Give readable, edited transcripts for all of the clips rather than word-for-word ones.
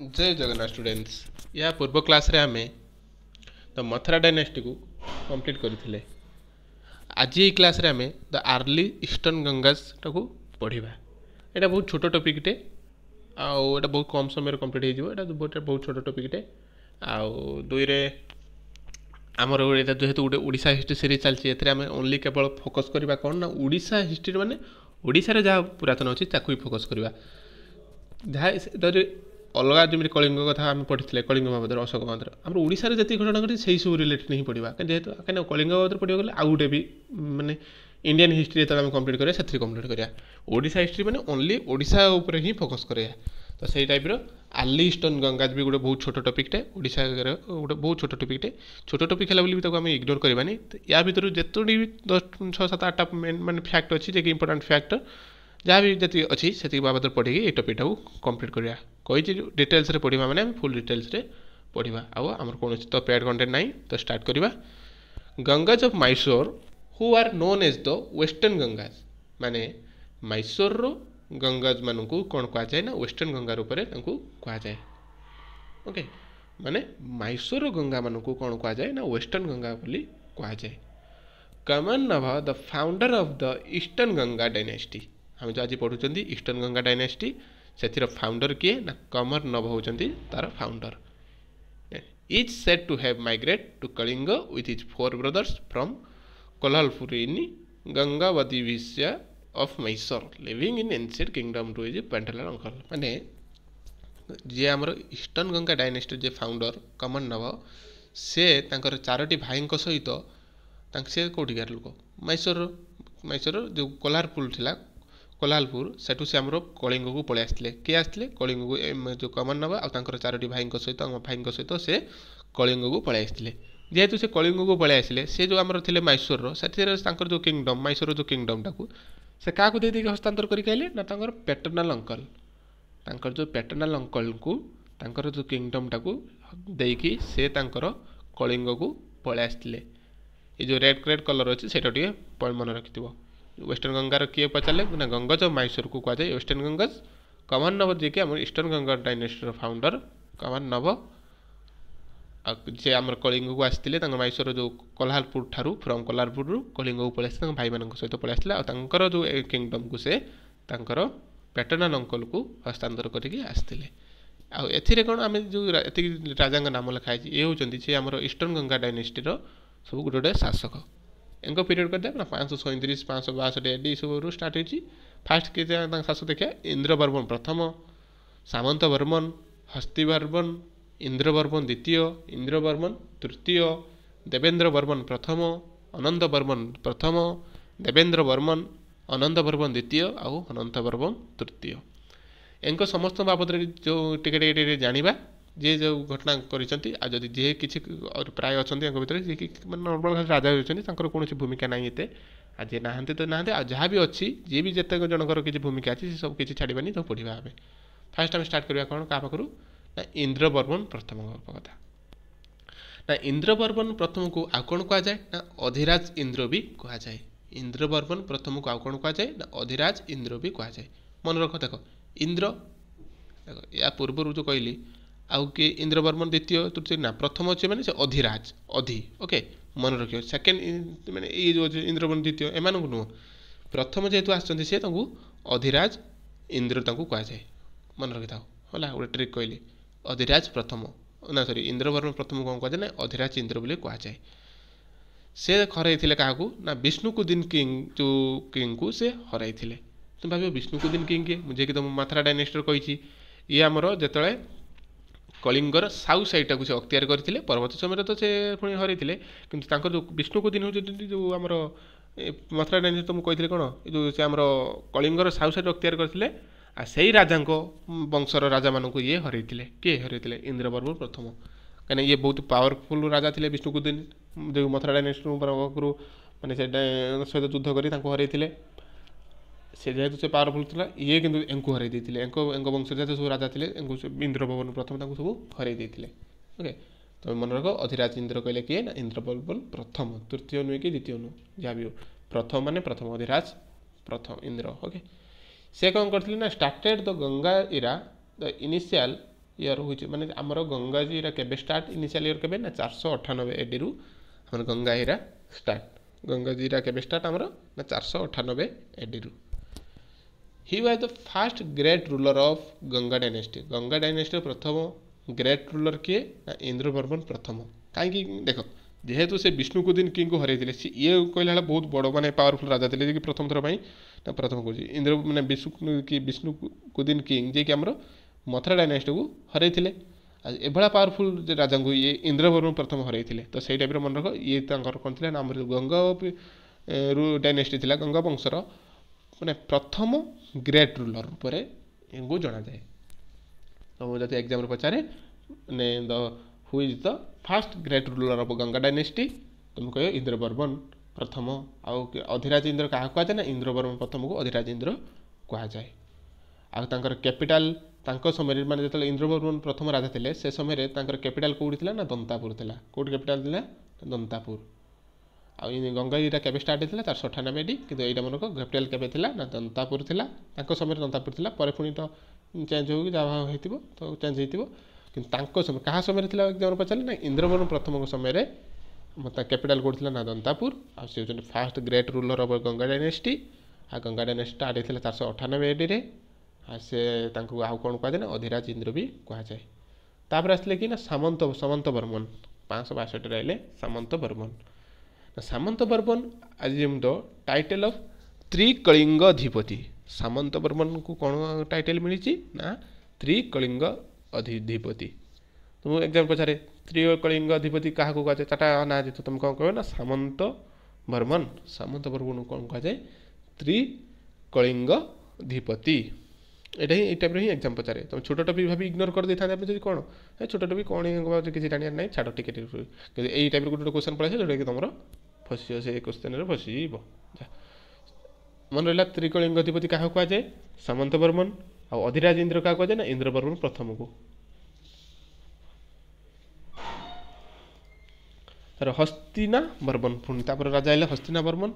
जय जगन्नाथ स्टूडेंट्स या पूर्व क्लास रे आमे द मथुरा डायनेस्टी को कंप्लीट करथिले। आज ये क्लास रे आमे द अर्ली ईस्टर्न गंगास को पढ़िबा। एटा बहुत छोट टॉपिक टे आउ एटा बहुत कम समय रे कंप्लीट हे जिवो। एटा बहुत छोट टॉपिक टे आउ दुई रे आमर एटा जेहेतु गोटे ओडिशा हिस्ट्री सीरीज चलछि एथरे आमे ओनली केवल फोकस करबा कोन ना ओडिशा हिस्ट्री माने ओडिशा रे जा पुरातन अछि ताकू ही फोकस करबा। जहाँ अलग जमी कलिंग कथा आम पढ़ी कलिंग बाबद अशोक बाबद आम ओडिशा रे जति घटना घटी से सब रिलेटेड नहीं पढ़ा जेहेतु कहीं कलिंग बाबद पढ़ा गले आउ गोटे भी माने इंडियन हिस्ट्री जो कंप्लीट करें से कंप्लीट करा। ओडिशा हिस्ट्री माने ओनली ओडिशा उपर ही फोकस करें। तो सही टाइप अर्ली ईस्टर्न गंगाज भी गोटे बहुत छोट टॉपिकटे ओडिशा गोटे बहुत छोट टॉपिकटे। छोट टॉपिक है बोली आम इग्नोर करवानी। या भितर जितोटी भी 10-6-7-8 माने फैक्ट अच्छी जे इंपोर्टेंट फैक्ट जहाँ भी जी अच्छी से बाबद पढ़ी ये टॉपिक को कंप्लीट करा कही डिटेल्स रे पढ़ा मैंने फुल डिटेल्स रे पढ़ा आमर कौन तो पेड कंटेंट ना। तो स्टार्ट करवा। Gangas of Mysore who are known as the western Gangas माने मैसूर रो गंगाज मान को कौन कह जाए ना वेस्टर्न गंगा रूप से कह जाए। ओके माने मैसूर गंगा मान को कौन कह जाए ना वेस्टर्न गंगा बोली कह जाए। कमन नभ the founder of the eastern Ganga dynasty हम जो आज पढ़ुं ईस्टर्न गंगा डायनेस्टी से फाउंडर किए ना कमर नभ होती तार founder. Is said to have migrate to Kalinga with his 4 brothers from Kolahalpur in Gangavati विषय of Mysore living in ancient kingdom to is पेंटलर अंकल माने जे आमर ईस्टर्न गंगा डायनेस्टी जे फाउंडर कमन नभ से तांकर 4टी भाई सहित से कौटिकार लोक मैसूर जो कोल्हारपुर थिला कोल्हालपुर सेठू से आमर कलिंग को पलि आसते किए आसते कलिंग को जो कमन नभ आ 4टी भाई सहित सहित से कलिंग को पलि आसते जेहेतु से कलिंग को पलि आसिले से जो आमर थे मैसूर से जो किंगडम मैसूर जो किंगडम टाक से क्या दे हस्तांतर करके ना पेटर्नाल अंकल जो पेटर्नाल अंकल को जो किंगडम टाक देकी से कलिंग को पलि आसते। ये जो रेड कलर अच्छे से मन रखि वेस्टर्न गंगार किए पचारे ना गंगाज ऑफ मैसूर को कह जाए वेस्टर्न गंगाज कमन नभ जी आम ईस्टर्न गंगा डायनेस्टी फाउंडर कमन नभ जे आम कलिंग को आसते मैसूर जो कोल्हालपुर ठारू फ्रॉम कोल्हालपुर कलिंग को पलि आसते भाई मान सहित पलि आसते जो किंगडम को से पैटर्नल अंकल को हस्तांतर करके आसते। आउ कौन आम जो राजा नाम लिखाई ये होती से आम ईस्टर्न गंगा डायनेस्टीर सब गोटे गोटे शासक एंक पीरियड कर ना 537-562 एडी सब स्टार्ट होती। फास्ट के शासक देखा इंद्रवर्मन प्रथम सामंतवर्मन हस्तिवर्मन इंद्रवर्मन द्वितीय इंद्रवर्मन तृतीय देवेंद्रवर्मन प्रथम अनंतवर्मन प्रथम देवेंद्रवर्मन अनंतवर्मन द्वितीय आउ अनंतवर्मन तृतीय एंक समस्त बाबद जो टिके जानिबा जे जो घटना करिसंती आ जदि जे किछि प्राय अछंती एंक भितर जे कि नॉर्मल राजा होइछंती तांकर कोनोसी भूमिका नाही एते आ जे नाहंते तो नाहंते आ जहाँ भी अच्छी जे भी जते जनकर किछि भूमिका अछि से सब किछि छाड़ीबानी तो पढ़िबा हमें। फास्ट हम स्टार्ट करबा कोन का पाखरु ना इंद्रवर्मन प्रथम कथा ना इंद्रवर्मन प्रथम को आ कोन कहा जाए ना अधिराज इंद्र भी कहा जाए। इंद्रवर्मन प्रथम को आ कोन कहा जाए ना अधिराज इंद्र भी कहा जाए। मन रख देख इंद्र देख या पूर्व जो कहली आउ कि इंद्रवर्मन द्वितीय तृतीय ना प्रथम अच्छे मैंने अधिराज अधि ओके मन रखियो सेकेंड मैंने ये जो इंद्रवर्मन द्वितीय एम नुह प्रथम जेहेतु आसती सी अधिराज इंद्र कह जाए मन रखि था है गोटे ट्रिक कहली अधिराज प्रथम ना सॉरी इंद्रवर्मन प्रथम कौन कह जाए ना अधिराज इंद्र बोली कह जाए। से हरई क्या ना विष्णुकुदिन किंग जो किंग को से हरई तुम भाव विष्णुकुदिन किंग किए मुझे कि तुम मथुरा डायनेस्टी कही ये आमर जिते कलिंगर साउथ साइड को से अख्तियार करते परवर्त समय तो से पुणी हरई कि जो विष्णुकुदिन हो जो आमर मथुरा डायनेस्टी तो मुझे कौन जो से आमर कलिंगर साउथ साइड अख्तियार करते आ से राजा वंशर राजा मान ये हरई किए हरई इंद्रवर्मन प्रथम कहीं ये बहुत पावरफुल राजा थे विष्णुकुदिन जो मथुरा डायनेस्टी माने सहित युद्ध कर हरई से जेहेतु से पावरफुल था ये कि एंको हरई देते एंक वंश जैसे सब राजा थे इंद्रवर्मन प्रथम सब हरई देते। ओके तो मन रख अधिराज इंद्र कहले किए ना इंद्रवर्मन प्रथम तृतीय नुहे कि द्वितीय नुह जहाँ भी हो प्रथम माने प्रथम अधिराज प्रथम इंद्र। ओके से कौन करते ना started the Ganga era the initial year ହେଉଛି ମାନେ ଆମର ଗଙ୍ଗା ଇରା କେବେ ଷ୍ଟାର୍ଟ ଇନିସିଆଲ ଇୟର କେବେ ନା 498 AD ରୁ ଆମର Ganga era start Ganga era କେବେ ଷ୍ଟାର୍ଟ ଆମର ନା 498 AD ରୁ he was the first great ruler of Ganga dynasty ପ୍ରଥମ ଗ୍ରେଟ୍ ରୁଲର କିଏ ନା ଇନ୍ଦ୍ରବର୍ମନ ପ୍ରଥମ କାହିଁକି ଦେଖ ଯେହେତୁ ସେ ବିଷ୍ଣୁକୁଦିନ କିଙ୍ଗକୁ ହରାଇଥିଲେ ଇଏ କହିଲା ବେଳେ ବହୁତ ବଡ଼ ମାନେ ପାୱାରଫୁଲ୍ ରାଜା ଥିଲେ ଯିଏକି ପ୍ରଥମ ଥର ପାଇଁ ନା ପ୍ରଥମ କହୁଛି ଇନ୍ଦ୍ର ମାନେ ବିଷ୍ଣୁକୁଦିନ କିଙ୍ଗ ଯିଏକି ଆମର ମଥୁରା ଡାଇନେଷ୍ଟିକୁ ହରାଇଥିଲେ ଆଉ ଏଭଳିଆ ପାୱାରଫୁଲ୍ ରାଜାଙ୍କୁ ଇଏ ଇନ୍ଦ୍ରବର୍ମନ ପ୍ରଥମ ହରାଇଥିଲେ ତ ସେଇ ଟାଇପ୍ର ମନେ ରଖ ଇଏ ତାଙ୍କର କ'ଣ ଥିଲା ନା ଆମର ଗଙ୍ଗା ଡାଇନେଷ୍ଟି ଥିଲା ଗଙ୍ଗା ବଂଶର ମାନେ ପ୍ରଥମ ଗ୍ରେଟ୍ ରୁଲର ରୂପରେ ଏଙ୍କୁ ଜଣାଯାଏ ତ ଯଦି ଏକ୍ଜାମ୍ରେ ପଚାରେ ମାନେ who is the first great ruler of Ganga dynasty ତୁମେ କହିବ ଇନ୍ଦ୍ରବର୍ମନ ପ୍ରଥମ ଆଉ ଅଧିରାଜ ଇନ୍ଦ୍ର କାହାକୁ କୁହାଯାଏ ନା ଇନ୍ଦ୍ରବର୍ମନ ପ୍ରଥମକୁ ଅଧିରାଜ ଇନ୍ଦ୍ର କୁହାଯାଏ ଆଉ ତାଙ୍କର କ୍ୟାପିଟାଲ ତାଙ୍କ ସମୟରେ ମାନେ ଯେତେବେଳେ ଇନ୍ଦ୍ରବର୍ମନ ପ୍ରଥମ ରାଜା ଥିଲେ ସେ ସମୟରେ ତାଙ୍କର କ୍ୟାପିଟାଲ କେଉଁଠି ଥିଲା ନା ଦନ୍ତାପୁର ଥିଲା କେଉଁଠି କ୍ୟାପିଟାଲ ଥିଲା ଦନ୍ତାପୁର ଆଉ ଗଙ୍ଗା ଏଇଟା କେବେ ଷ୍ଟାର୍ଟ ହେଇଥିଲା 498 AD କିନ୍ତୁ ଏଇଟା ମନେକ କ୍ୟାପିଟାଲ କେବେ ଥିଲା ନା ଦନ୍ତାପୁର ଥିଲା ତାଙ୍କ ସମୟରେ ଦନ୍ତାପୁର ଥିଲା ପରେ ପୁଣି ତ ଚେଞ୍ଜ ହୋଇକି ଯାହା ହେଇଥିବ ତ ଚେଞ୍ଜ ହେଇଥିବ କିନ୍ତୁ ତାଙ୍କ ସମୟ କାହା ସମୟରେ ଥିଲା ଏକ୍ଜାମ୍ରେ ପଚାରିଲେ ନା ଇନ୍ଦ୍ରବର୍ମନ ପ୍ରଥମଙ୍କ ସମୟରେ ତା କ୍ୟାପିଟାଲ କେଉଁଠି ଥିଲା ନା ଦନ୍ତାପୁର ଆଉ ସେ ହେଉଛନ୍ତି first great ruler of Ganga dynasty ଆଉ ଗଙ୍ଗା ଡାଇନେଷ୍ଟି ଷ୍ଟାର୍ଟ ହେଇଥିଲା 498 ADରେ ଆଉ ସେ ତାଙ୍କୁ ଆଉ କ'ଣ କୁହାଯାଏ ନା ଅଧିରାଜ ଇନ୍ଦ୍ର ବି କୁହାଯାଏ ତାପରେ ଆସିଲେ କି ନା ସାମନ୍ତ ବର୍ମନ 562 ରହିଲେ ସାମନ୍ତ ବର୍ମନ ଆଜି ଦ ଟାଇଟେଲ ଅଫ୍ ତ୍ରିକଳିଙ୍ଗ ଅଧିପତି ସାମନ୍ତ ବର୍ମନକୁ କ'ଣ ଟାଇଟେଲ ମିଳିଛି ନା ତ୍ରିକଳିଙ୍ଗ ଅଧିପତି ତୁମକୁ ଏକ୍ଜାମ୍ ପଚାରେ ତ୍ରିକଳିଙ୍ଗ ଅଧିପତି କାହାକୁ କୁହାଯାଏ ଚାରିଟା ନାଁ ଯେହେତୁ ତୁମେ କ'ଣ କହିବ ନା ସାମନ୍ତ ବର୍ମନକୁ କ'ଣ କୁହାଯାଏ ତ୍ରିକଳିଙ୍ଗ ଅଧିପତି ଏଇଟା ହିଁ ଏଇ ଟାଇପ୍ର ହିଁ ଏକ୍ଜାମ୍ ପଚାରେ ତୁମେ ଛୋଟ ଟପିକ୍ ଭାବି ଇଗ୍ନୋର କରିଦେଇଥାନ୍ତେ ଆପଣ ଯଦି କ'ଣ ଛୋଟ ଟପିକ୍ କ'ଣ କିଛି ଜାଣିବାର ନାହିଁ ଛାଡ଼ ଟିକେ କିନ୍ତୁ ଏଇ ଟାଇପ୍ର ଗୋଟେ କ୍ୱେଶ୍ଚନ୍ ପଳାଇছে ଯେଉଁଟାକି ତୁମର ଫସିଯିବ ସେ କ୍ୱେଶ୍ଚନ୍ରେ ଫସିଯିବ ମନେ ରହିଲା ତ୍ରିକଳିଙ୍ଗ ଅଧିପତି କାହାକୁ କୁହାଯାଏ ସାମନ୍ତ ବର୍ମନ ଆଉ ଅଧିରାଜ ଇନ୍ଦ୍ର କାହାକୁ କୁହାଯାଏ ନା ଇନ୍ଦ୍ରବର୍ମନ ପ୍ରଥମକୁ ହସ୍ତିନା ବର୍ମନ ପୁଣି ତାପରେ ରାଜା ହେଲେ ହସ୍ତିନା ବର୍ମନ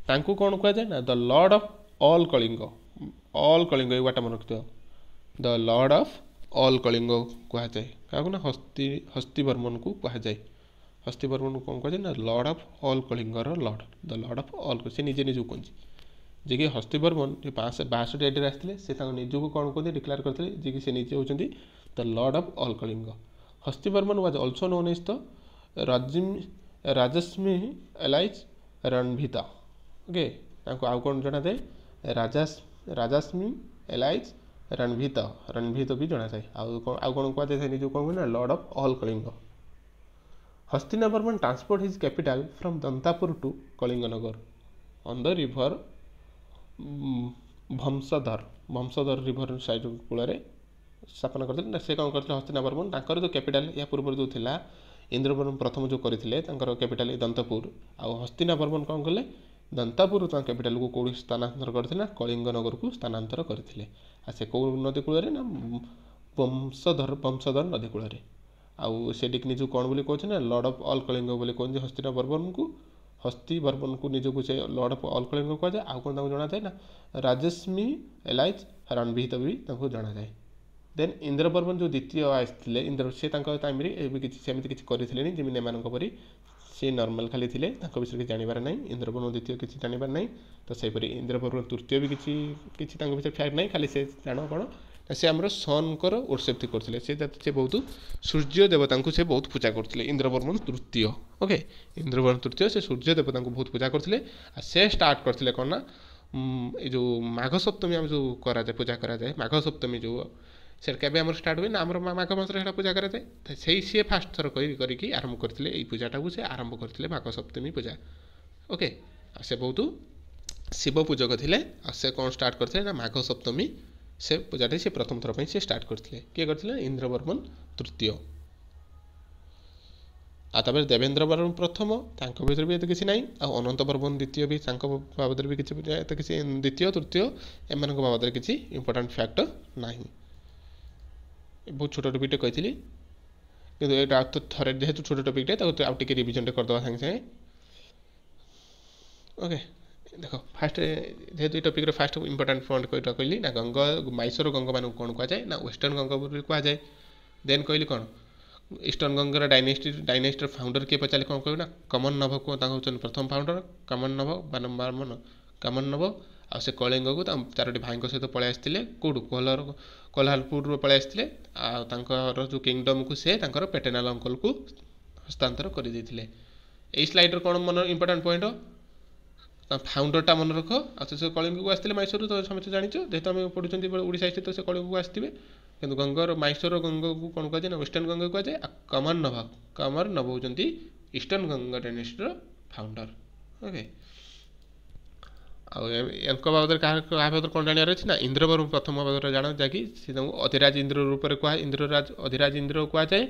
ତାଙ୍କୁ କ'ଣ କୁହାଯାଏ ନା ଦ ଲର୍ଡ଼ ଅଫ୍ ଅଲ୍ କଳିଙ୍ଗ ଏଇ ୱାର୍ଡ଼ଟା ମନେ ରଖିଥିବ ଦ ଲର୍ଡ଼ ଅଫ୍ ଅଲ୍ କଳିଙ୍ଗ କୁହାଯାଏ କାହାକୁ ନା ହସ୍ତିବର୍ମନକୁ କୁହାଯାଏ ହସ୍ତିବର୍ମନକୁ କ'ଣ କୁହାଯାଏ ନା ଲର୍ଡ଼ ଅଫ୍ ଅଲ୍ କଳିଙ୍ଗର ଦ ଲର୍ଡ଼ ଅଫ୍ ଅଲ୍ ସେ ନିଜକୁ କୁହନ୍ତି ଯିଏକି ହସ୍ତିବର୍ମନ 562 ADରେ ଆସିଥିଲେ ସେ ତାଙ୍କ ନିଜକୁ କ'ଣ କୁହନ୍ତି ଡିକ୍ଲେୟାର କରିଥିଲେ ଯିଏକି ସେ ନିଜେ ହେଉଛନ୍ତି the lord of all Kalinga Hastivarman was also known as the Rajasimha alias Ranabhita okay ତାଙ୍କୁ ଆଉ କ'ଣ ଜଣାଯାଏ ରାଜାସ୍ମି ଏଲାଇଜ୍ ରଣଭିତ ବି ଜଣାଯାଏ ଆଉ କ'ଣ କୁହାଯାଏ ନିଜକୁ କ'ଣ କୁହନ୍ତି ନା lord of all Kalinga Hastivarman transport his capital from Dantapura to Kalinganagara on the river Vamsadhara river side କୂଳରେ ସ୍ଥାପନ କରିଥିଲେ ନା ସେ କ'ଣ କରିଥିଲେ ହସ୍ତିନା ବର୍ମନ ତାଙ୍କର ଯେଉଁ କ୍ୟାପିଟାଲ ଏହା ପୂର୍ବରୁ ଯେଉଁ ଥିଲା ଇନ୍ଦ୍ରବର୍ମନ ପ୍ରଥମ ଯେଉଁ କରିଥିଲେ ତାଙ୍କର କ୍ୟାପିଟାଲ ଦନ୍ତପୁର ଆଉ ହସ୍ତିନା ବର୍ମନ କ'ଣ କଲେ ଦନ୍ତାପୁର ତାଙ୍କ କ୍ୟାପିଟାଲକୁ କେଉଁଠି ସ୍ଥାନାନ୍ତର କରିଥିଲେ ନା କଳିଙ୍ଗନଗରକୁ ସ୍ଥାନାନ୍ତର କରିଥିଲେ ଆଉ ସେ କେଉଁ ନଦୀ କୂଳରେ ନା ବଂଶଧର ନଦୀ କୂଳରେ ଆଉ ସେଠିକି ନିଜକୁ କ'ଣ ବୋଲି କହୁଛନ୍ତି ନା ଲର୍ଡ଼ ଅଫ୍ ଅଲ୍ କଳିଙ୍ଗ ବୋଲି କୁହନ୍ତି ହସ୍ତିବର୍ମନକୁ ନିଜକୁ ସେ ଲର୍ଡ଼ ଅଫ୍ ଅଲ୍ କଳିଙ୍ଗ କୁହାଯାଏ ଆଉ କ'ଣ ତାଙ୍କୁ ଜଣାଯାଏ ନା ରାଜସ୍ମି ଏଲାଇଜ୍ ରଣଭିତ ବି ତାଙ୍କୁ ଜଣାଯାଏ ଦେନ୍ ଇନ୍ଦ୍ରବର୍ମନ ଯେଉଁ ଦ୍ୱିତୀୟ ଆସିଥିଲେ ସେ ତାଙ୍କ ଟାଇମ୍ରେ ଏବେ କିଛି ସେମିତି କିଛି କରିଥିଲେନି ଯେମିତି ଏମାନଙ୍କ ପରି ସେ ନର୍ମାଲ୍ ଖାଲି ଥିଲେ ତାଙ୍କ ବିଷୟରେ କିଛି ଜାଣିବାର ନାହିଁ ଇନ୍ଦ୍ରବର୍ମନ ଦ୍ୱିତୀୟ କିଛି ଜାଣିବାର ନାହିଁ ତ ସେହିପରି ଇନ୍ଦ୍ରବର୍ମନ ତୃତୀୟ ବି କିଛି ତାଙ୍କ ଭିତରେ ଫ୍ୟାକ୍ଟ ନାହିଁ ଖାଲି ସେ ଜାଣ କ'ଣ ସେ ଆମର ସନ୍ଙ୍କର ଓର୍ସେପ୍ତି କରୁଥିଲେ ସେ ବହୁତ ସୂର୍ଯ୍ୟ ଦେବତାଙ୍କୁ ସେ ବହୁତ ପୂଜା କରୁଥିଲେ ଇନ୍ଦ୍ରବର୍ମନ ତୃତୀୟ ଓକେ ଇନ୍ଦ୍ରବର୍ମନ ତୃତୀୟ ସେ ସୂର୍ଯ୍ୟ ଦେବତାଙ୍କୁ ବହୁତ ପୂଜା କରୁଥିଲେ ଆଉ ସେ ଷ୍ଟାର୍ଟ କରିଥିଲେ କ'ଣ ନା ଏଇ ଯେଉଁ ମାଘ ସପ୍ତମୀ ଆମେ ଯେଉଁ ପୂଜା କରାଯାଏ ମାଘ ସପ୍ତମୀ ଯେଉଁ ସେଇଟା କେବେ ଆମର ଷ୍ଟାର୍ଟ ହୁଏ ନା ଆମର ମାଘ ମାସରେ ସେଇଟା ପୂଜା କରାଯାଏ ସିଏ ଫାଷ୍ଟ ଥର କରିକି ଆରମ୍ଭ କରିଥିଲେ ଏଇ ପୂଜାଟାକୁ ସେ ଆରମ୍ଭ କରିଥିଲେ ମାଘ ସପ୍ତମୀ ପୂଜା ଓକେ ଆଉ ସେ ବହୁତ ଶିବ ପୂଜକ ଥିଲେ ଆଉ ସେ କ'ଣ ଷ୍ଟାର୍ଟ କରିଥିଲେ ନା ମାଘ ସପ୍ତମୀ ସେ ପୂଜାଟି ସେ ପ୍ରଥମ ଥର ପାଇଁ ସେ ଷ୍ଟାର୍ଟ କରିଥିଲେ କିଏ କରିଥିଲେ ଇନ୍ଦ୍ରବର୍ମନ ତୃତୀୟ ଆଉ ତାପରେ ଦେବେନ୍ଦ୍ର ବର୍ମନ ପ୍ରଥମ ତାଙ୍କ ଭିତରେ ବି ଏତେ କିଛି ନାହିଁ ଆଉ ଅନନ୍ତ ବର୍ମନ ଦ୍ୱିତୀୟ ବି ତାଙ୍କ ବାବଦରେ ବି କିଛି ଏତେ କିଛି ଦ୍ୱିତୀୟ ତୃତୀୟ ଏମାନଙ୍କ ବାବଦରେ କିଛି ଇମ୍ପୋର୍ଟାଣ୍ଟ ଫ୍ୟାକ୍ଟ ନାହିଁ ବହୁତ ଛୋଟ ଟପିକ୍ଟେ କହିଥିଲି କିନ୍ତୁ ଏଇଟା ଥରେ ଯେହେତୁ ଛୋଟ ଟପିକ୍ଟେ ତାକୁ ଆଉ ଟିକେ ରିଭିଜନଟେ କରିଦେବା ସାଙ୍ଗେ ସାଙ୍ଗେ ଓକେ ଦେଖ ଫାଷ୍ଟ ଯେହେତୁ ଏଇ ଟପିକ୍ର ଫାଷ୍ଟ ଇମ୍ପୋର୍ଟାଣ୍ଟ ପଏଣ୍ଟ କହିଲି ନା ମାଇସର ଗଙ୍ଗମାନଙ୍କୁ କ'ଣ କୁହାଯାଏ ନା ୱେଷ୍ଟର୍ଣ୍ଣ ଗଙ୍ଗ ବୋଲି କୁହାଯାଏ देन कहली कौन ईस्टर्न गंगार डायनेस्टीर फाउंडर किए पचारे कौन कहना कमन नभ को प्रथम फाउंडर कमन नभ बारमन कमन नभ आ से कलिंग को चारोटी भाई सहित पलि आसते कौटू कोल्हारपुर पलि आसते जो किंगडम को से पेटेनाल अंकल को हस्तांतर कर स्लाइड कौन मन इंपोर्टाट पॉइंट फाउंडरटा मन रख से कलिंग को आसते मैसूर तो समस्त जान जेहतु आम पढ़ुं ओडिशा हिस्ट्री तो से कलिंग को आसते कि गंगार मैसूर गंगा को कौन कहुए ना वेस्टर्न गंगा कहुए कमर नभ होती ईस्टर्न गंगा डायनेस्टीर फाउंडर ओके बाबद क्या बाबद कौन जानार अच्छी ना इंद्रवर्म प्रथम बाबद जान जहाँकि अधिराज इंद्र रूप में कह इंद्रराज अधिराज इंद्र कहुए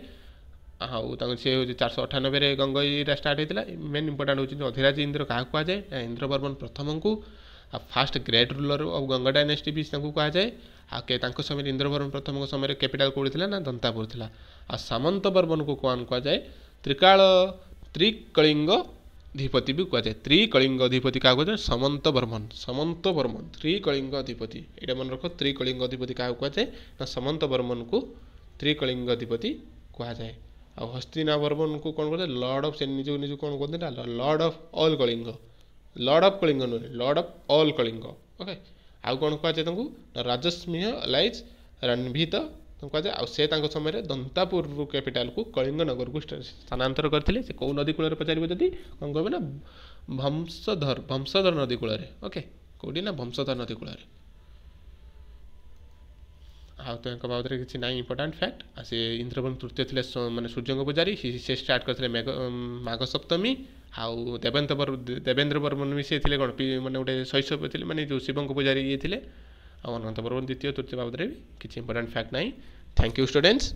सी हूँ 498 गंगईरा स्टार्ट होता मेन इंपोर्टाट हूँ अधिराज इंद्र क्या कहुए ना इंद्रवर्मन प्रथम को fast great ruler of Ganga dynasty भी कहुए आ समय इंद्रवर्मन प्रथम समय कैपिटल कौन थी ना दंतापुर था आ सामंत वर्मन को कौन कहुए त्रिकलिंग अधिपति भी कहुए त्रिकलिंग अधिपति क्या कहते समंत वर्मन त्रिकलिंग अधिपति यहाँ मन रख त्रिकलिंग अधिपति क्या कहुए ना समंत वर्मन को त्रिकलिंग अधिपति कहुए आ हस्तिना वर्मन को कौन कहते लॉर्ड ऑफ से निज निज कौन कहते ना lord of all Kalinga lord of Kalinga नुहे lord of all Kalinga okay आउ कौन कहुए राजस्मिह लाइज रणभीत कहुए आ से समय दंतापुर कैपिटल को कलिंग नगर को स्थानांतर करते से कौ नदी कूल पचारे जदि कौन कहे ना वंशधर नदी कूल ओके कौटी ना वंशधर नदी कूल तो बाबद किसी ना इंपोर्टाट फैक्ट आ से इंद्रवर्मन तृतीय थे माने सूर्य पूजारी से स्टार्ट करते माघ सप्तमी आउ देवेंद्र वर्मन भी सी कौन मैंने गोटे शैशव थे मैंने जो शिव पूजारी ये थे अनंत वर्मन द्वितीय तृतीय बाबद भी किसी इंपोर्टाट फैक्ट ना थैंक यू स्टूडेंट्स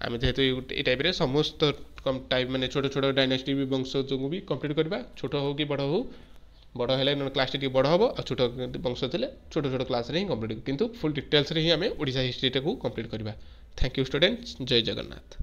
आम जेहेतु ये टाइप समस्त टाइप मैंने छोट छोट डायनेस्टी भी वंश जो भी कंप्लीट करवा छोट हो कि बड़ है क्लास टी बड़ हम और छोट वंश थे छोट छोट क्लास ही कंप्लीट किंतु फुल डिटेल्स रे ही आम ओडिशा हिस्ट्री को कंप्लीट करवा थैंक यू स्टूडेंट्स जय जगन्नाथ।